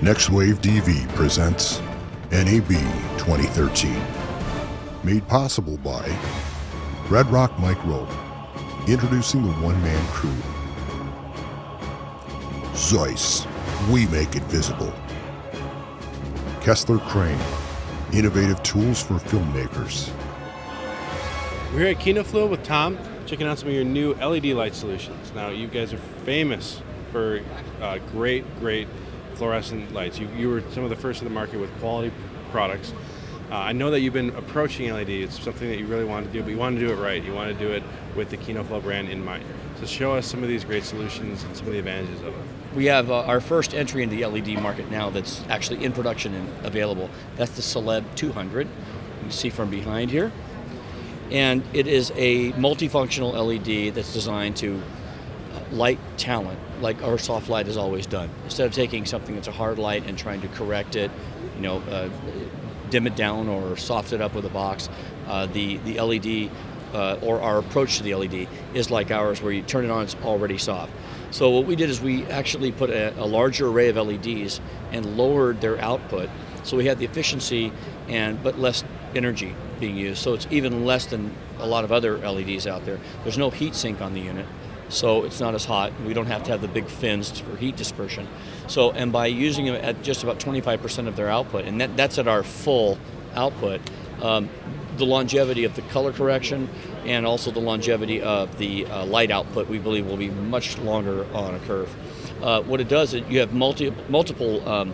Next Wave DV presents NAB 2013. Made possible by Red Rock Micro, introducing the one-man crew. Zeiss, we make it visible. Kessler Crane, innovative tools for filmmakers. We're here at Kino Flo with Tom, checking out some of your new LED light solutions. Now, you guys are famous for great fluorescent lights. You were some of the first in the market with quality products. I know that you've been approaching LED. It's something that you really want to do, but you want to do it right. You want to do it with the Kino Flo brand in mind. So show us some of these great solutions and some of the advantages of it. We have our first entry into the LED market now that's actually in production and available. That's the Celeb 200. You can see from behind here. And it is a multifunctional LED that's designed to light talent, like our soft light has always done. Instead of taking something that's a hard light and trying to correct it, dim it down or soften it up with a box, the LED, or our approach to the LED is like ours, where you turn it on, it's already soft. So what we did is we actually put a larger array of LEDs and lowered their output, so we had the efficiency but less energy being used. So it's even less than a lot of other LEDs out there. There's no heat sink on the unit, so it's not as hot. We don't have to have the big fins for heat dispersion. So, and by using them at just about 25% of their output, and that's at our full output, the longevity of the color correction and also the longevity of the light output, we believe, will be much longer on a curve. What it does is you have multiple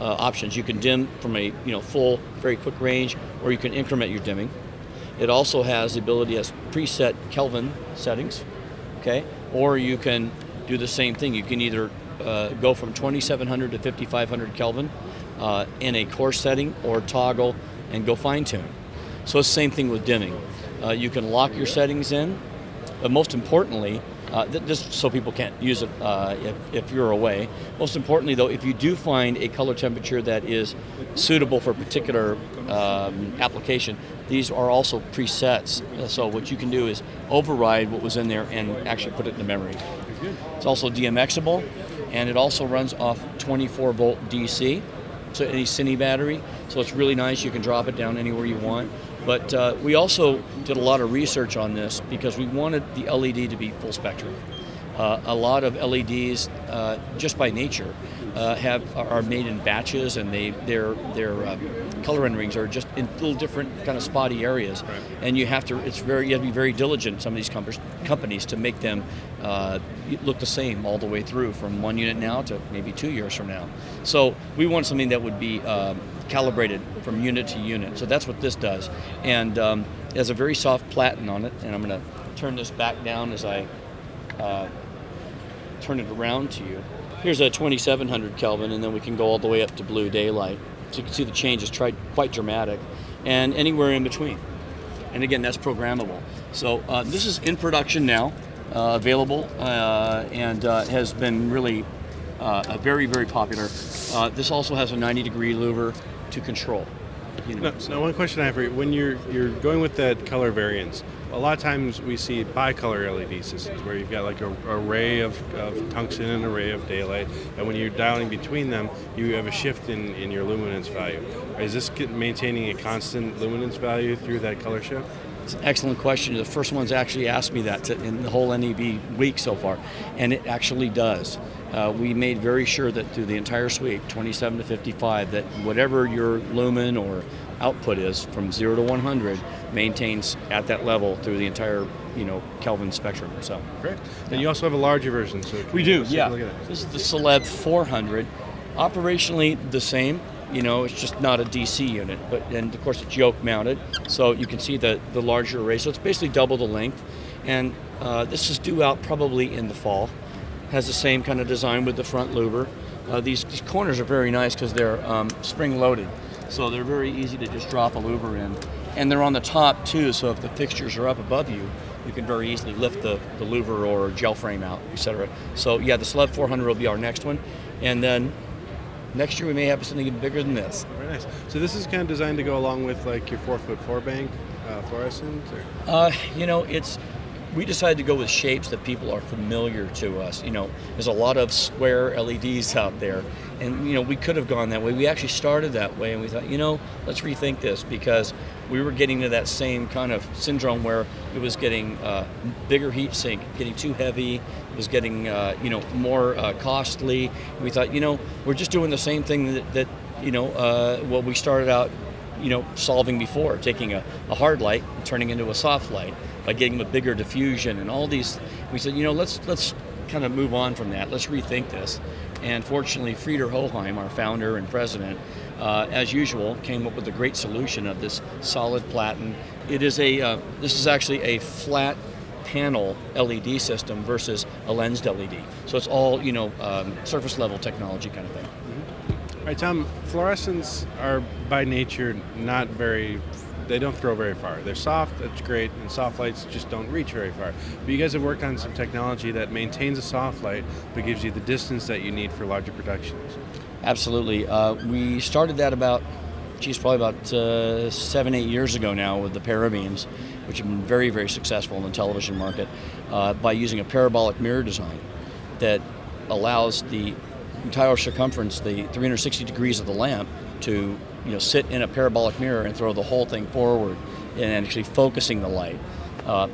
options. You can dim from a full, very quick range, or you can increment your dimming. It also has the ability as preset Kelvin settings, okay? Or you can do the same thing. You can either go from 2700 to 5500 Kelvin in a coarse setting, or toggle and go fine tune. So it's the same thing with dimming. You can lock your settings in, but most importantly, just so people can't use it if you're away. Most importantly, though, if you do find a color temperature that is suitable for a particular application, these are also presets. So what you can do is override what was in there and actually put it in the memory. It's also DMXable, and it also runs off 24-volt DC, so any Cine battery. So it's really nice. You can drop it down anywhere you want. But we also did a lot of research on this because we wanted the LED to be full spectrum. A lot of LEDs, just by nature, are made in batches, and their color renderings are just in little different kind of spotty areas. Right. And you have to be very diligent, some of these companies, to make them look the same all the way through, from one unit now to maybe 2 years from now. So we want something that would be calibrated from unit to unit. So that's what this does. And it has a very soft platen on it, and I'm going to turn this back down as I turn it around to you. Here's a 2700 Kelvin, and then we can go all the way up to blue daylight. So you can see the change is quite dramatic, and anywhere in between. And again, that's programmable. So this is in production now, available, and has been really very popular. This also has a 90-degree louver to control. Now, one question I have for you: when you're going with that color variance, a lot of times we see bicolor LED systems where you've got like an array of tungsten and an array of daylight, and when you're dialing between them, you have a shift in your luminance value. Is this maintaining a constant luminance value through that color shift? It's an excellent question. The first one's actually asked me that in the whole NAB week so far, and it actually does. We made very sure that through the entire suite, 27 to 55, that whatever your lumen or output is from 0 to 100 maintains at that level through the entire Kelvin spectrum. So great. And you also have a larger version. So we do, yeah. This is the Celeb 400. Operationally the same. It's just not a DC unit, and of course it's yoke mounted, so you can see the larger array. So it's basically double the length, and this is due out probably in the fall. Has the same kind of design with the front louver. These corners are very nice because they're spring loaded, so they're very easy to just drop a louver in, and they're on the top too. So if the fixtures are up above you, you can very easily lift the louver or gel frame out, etc. So yeah, the Celeb 400 will be our next one, and then next year we may have something even bigger than this. Very nice. So this is kind of designed to go along with like your 4x4 bank fluorescent? Or? We decided to go with shapes that people are familiar to us. There's a lot of square LEDs out there, And we could have gone that way. We actually started that way, and we thought, let's rethink this, because we were getting to that same kind of syndrome where it was getting bigger heat sink, getting too heavy, it was getting more costly. We thought, we're just doing the same thing that what we started out solving before, taking a hard light and turning into a soft light by getting a bigger diffusion and all these. We said, let's kind of move on from that. Let's rethink this. And fortunately, Frieder Hoheim, our founder and president, as usual, came up with a great solution of this solid platen. It is this is actually a flat panel LED system versus a lensed LED. So it's all surface level technology kind of thing. All right, Tom, fluorescents are by nature they don't throw very far. They're soft, that's great, and soft lights just don't reach very far. But you guys have worked on some technology that maintains a soft light, but gives you the distance that you need for larger productions. Absolutely. We started that probably about 7-8 years ago now with the parabeams, which have been very, very successful in the television market, by using a parabolic mirror design that allows the entire circumference, the 360 degrees of the lamp, to sit in a parabolic mirror and throw the whole thing forward and actually focusing the light.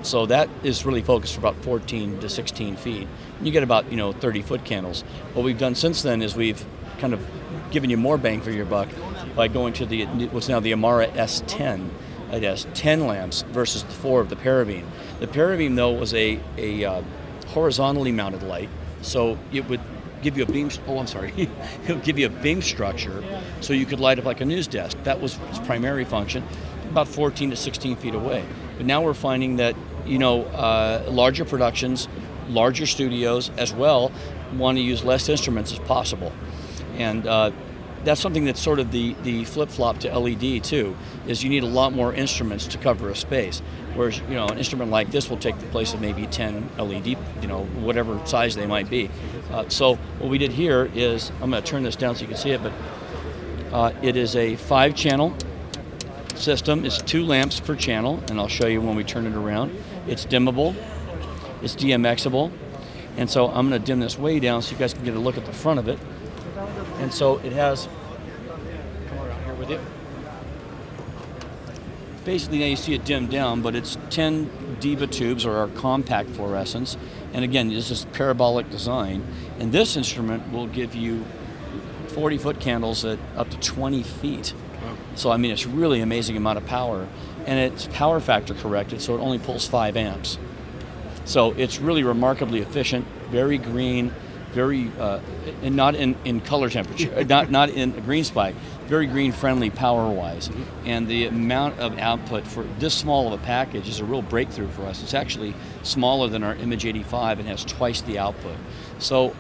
So that is really focused for about 14 to 16 feet. And you get about 30-foot candles. What we've done since then is we've kind of given you more bang for your buck by going to what's now the Imara S10. It has 10 lamps versus the 4 of the parabeam. The parabeam, though, was a horizontally mounted light, so it would give you a beam. It would give you a beam structure, so you could light up like a news desk. That was its primary function, about 14 to 16 feet away. But now we're finding that larger productions, larger studios as well, want to use less instruments as possible, and that's something that's sort of the flip-flop to LED too, is you need a lot more instruments to cover a space. Whereas, an instrument like this will take the place of maybe 10 LED, whatever size they might be. So what we did here is, I'm going to turn this down so you can see it, but it is a 5-channel system. It's 2 lamps per channel, and I'll show you when we turn it around. It's dimmable, it's DMXable, and so I'm going to dim this way down so you guys can get a look at the front of it. And so it has, come around here with you. Basically, now you see it dimmed down, but it's 10 Diva tubes, or our compact fluorescents. And again, this is parabolic design. And this instrument will give you 40-foot candles at up to 20 feet. Wow. So, it's really amazing amount of power. And it's power factor corrected, so it only pulls 5 amps. So it's really remarkably efficient, very green, very, and not in color temperature, not in a green spike, very green friendly power-wise. Mm-hmm. And the amount of output for this small of a package is a real breakthrough for us. It's actually smaller than our Image 85 and has twice the output. So,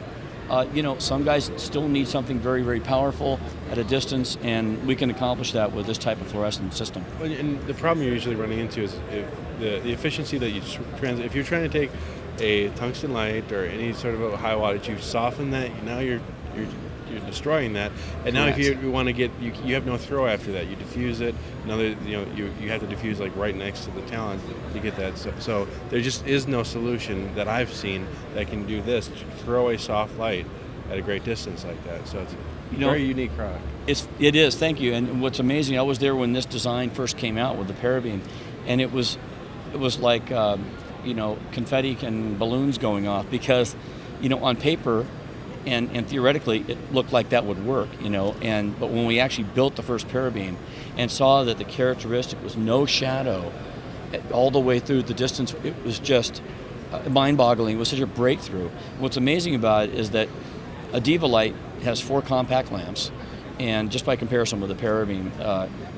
some guys still need something very, very powerful at a distance, and we can accomplish that with this type of fluorescent system. Well, and the problem you're usually running into is if the efficiency that you if you're trying to take a tungsten light or any sort of a high wattage, you soften that. Now you're destroying that. And now, Correct. if you want to get, you have no throw after that. You diffuse it. Another, you have to diffuse like right next to the talent to get that. So there just is no solution that I've seen that can do this. Throw a soft light at a great distance like that. So it's a very unique product. It is. Thank you. And what's amazing, I was there when this design first came out with the parabeam, and it was like confetti and balloons going off, because on paper and theoretically it looked like that would work, but when we actually built the first parabeam and saw that the characteristic was no shadow all the way through the distance, it was just mind-boggling. It was such a breakthrough. What's amazing about it is that a Diva light has 4 compact lamps, and just by comparison with the parabeam,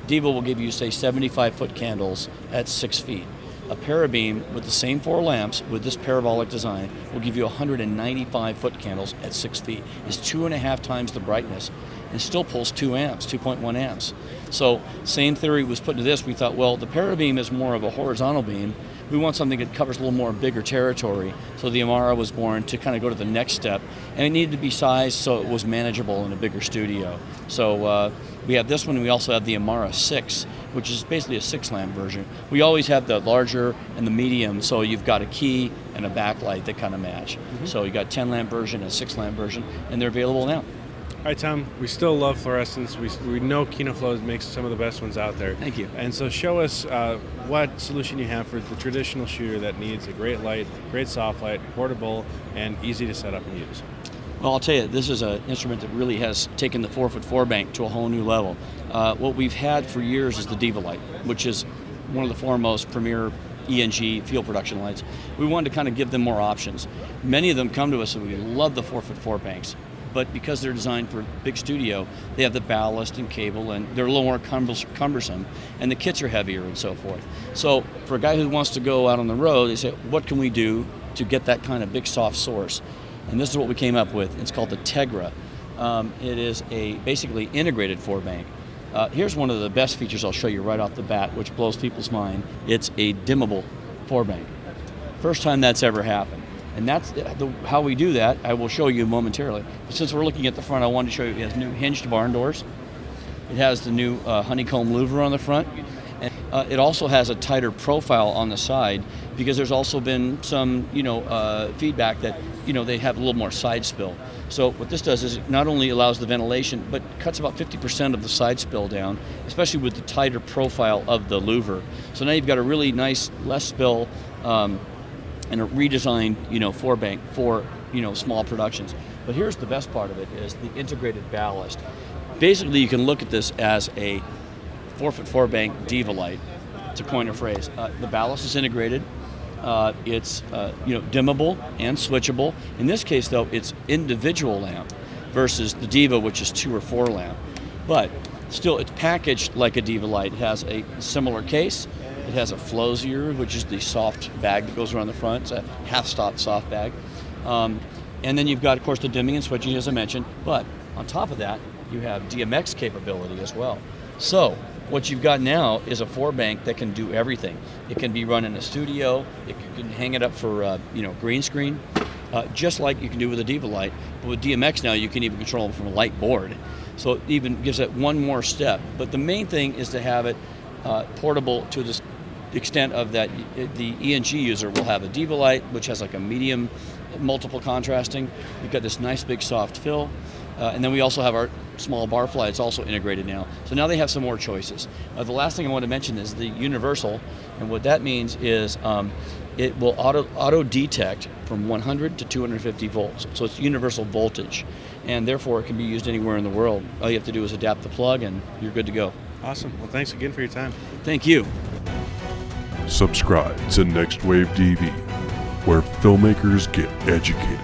Diva will give you, say, 75-foot candles at 6 feet. A parabeam with the same 4 lamps with this parabolic design will give you 195-foot candles at 6 feet. It's 2.5 times the brightness, and still pulls 2 amps, 2.1 amps. So same theory was put into this. We thought, well, the parabeam is more of a horizontal beam. We want something that covers a little more bigger territory. So the Imara was born to kind of go to the next step, and it needed to be sized so it was manageable in a bigger studio. So we have this one, and we also have the Imara 6, which is basically a 6-lamp version. We always have the larger and the medium, so you've got a key and a backlight that kind of match. Mm-hmm. So you got 10-lamp version, a 6-lamp version, and they're available now. All right, Tom, we still love fluorescents. We know Kino Flo makes some of the best ones out there. Thank you. And so show us what solution you have for the traditional shooter that needs a great light, great soft light, portable, and easy to set up and use. Well, I'll tell you, this is an instrument that really has taken the 4x4 bank to a whole new level. What we've had for years is the Diva light, which is one of the foremost premier ENG field production lights. We wanted to kind of give them more options. Many of them come to us and we love the 4x4 banks, but because they're designed for big studio, they have the ballast and cable, and they're a little more cumbersome, and the kits are heavier and so forth. So for a guy who wants to go out on the road, they say, what can we do to get that kind of big soft source? And this is what we came up with. It's called the Tegra. It is a basically integrated 4-bank. Here's one of the best features I'll show you right off the bat, which blows people's mind. It's a dimmable 4-bank. First time that's ever happened. And that's how we do that. I will show you momentarily. But since we're looking at the front, I wanted to show you it has new hinged barn doors. It has the new honeycomb louver on the front. And it also has a tighter profile on the side because there's also been some feedback that they have a little more side spill. So what this does is it not only allows the ventilation, but cuts about 50% of the side spill down, especially with the tighter profile of the louver. So now you've got a really nice, less spill, and a redesigned 4-bank for small productions. But here's the best part of it is the integrated ballast. Basically, you can look at this as a 4x4 bank Diva light, to coin a phrase. The ballast is integrated. It's dimmable and switchable. In this case, though, it's individual lamp versus the Diva, which is 2 or 4 lamp. But still, it's packaged like a Diva light. It has a similar case. It has a Flosier, which is the soft bag that goes around the front. It's a half-stop soft bag. And then you've got, of course, the dimming and switching, as I mentioned. But on top of that, you have DMX capability as well. So what you've got now is a 4-bank that can do everything. It can be run in a studio. You can hang it up for green screen, just like you can do with a Diva light. But with DMX now, you can even control it from a light board. So it even gives it one more step. But the main thing is to have it portable to the extent of that the ENG user will have a Diva light, which has like a medium multiple contrasting. We've got this nice big soft fill. And then we also have our small bar fly. It's also integrated now. So now they have some more choices. The last thing I want to mention is the universal. And what that means is it will auto detect from 100 to 250 volts. So it's universal voltage. And therefore it can be used anywhere in the world. All you have to do is adapt the plug and you're good to go. Awesome. Well, thanks again for your time. Thank you. Subscribe to Next Wave TV, where filmmakers get educated.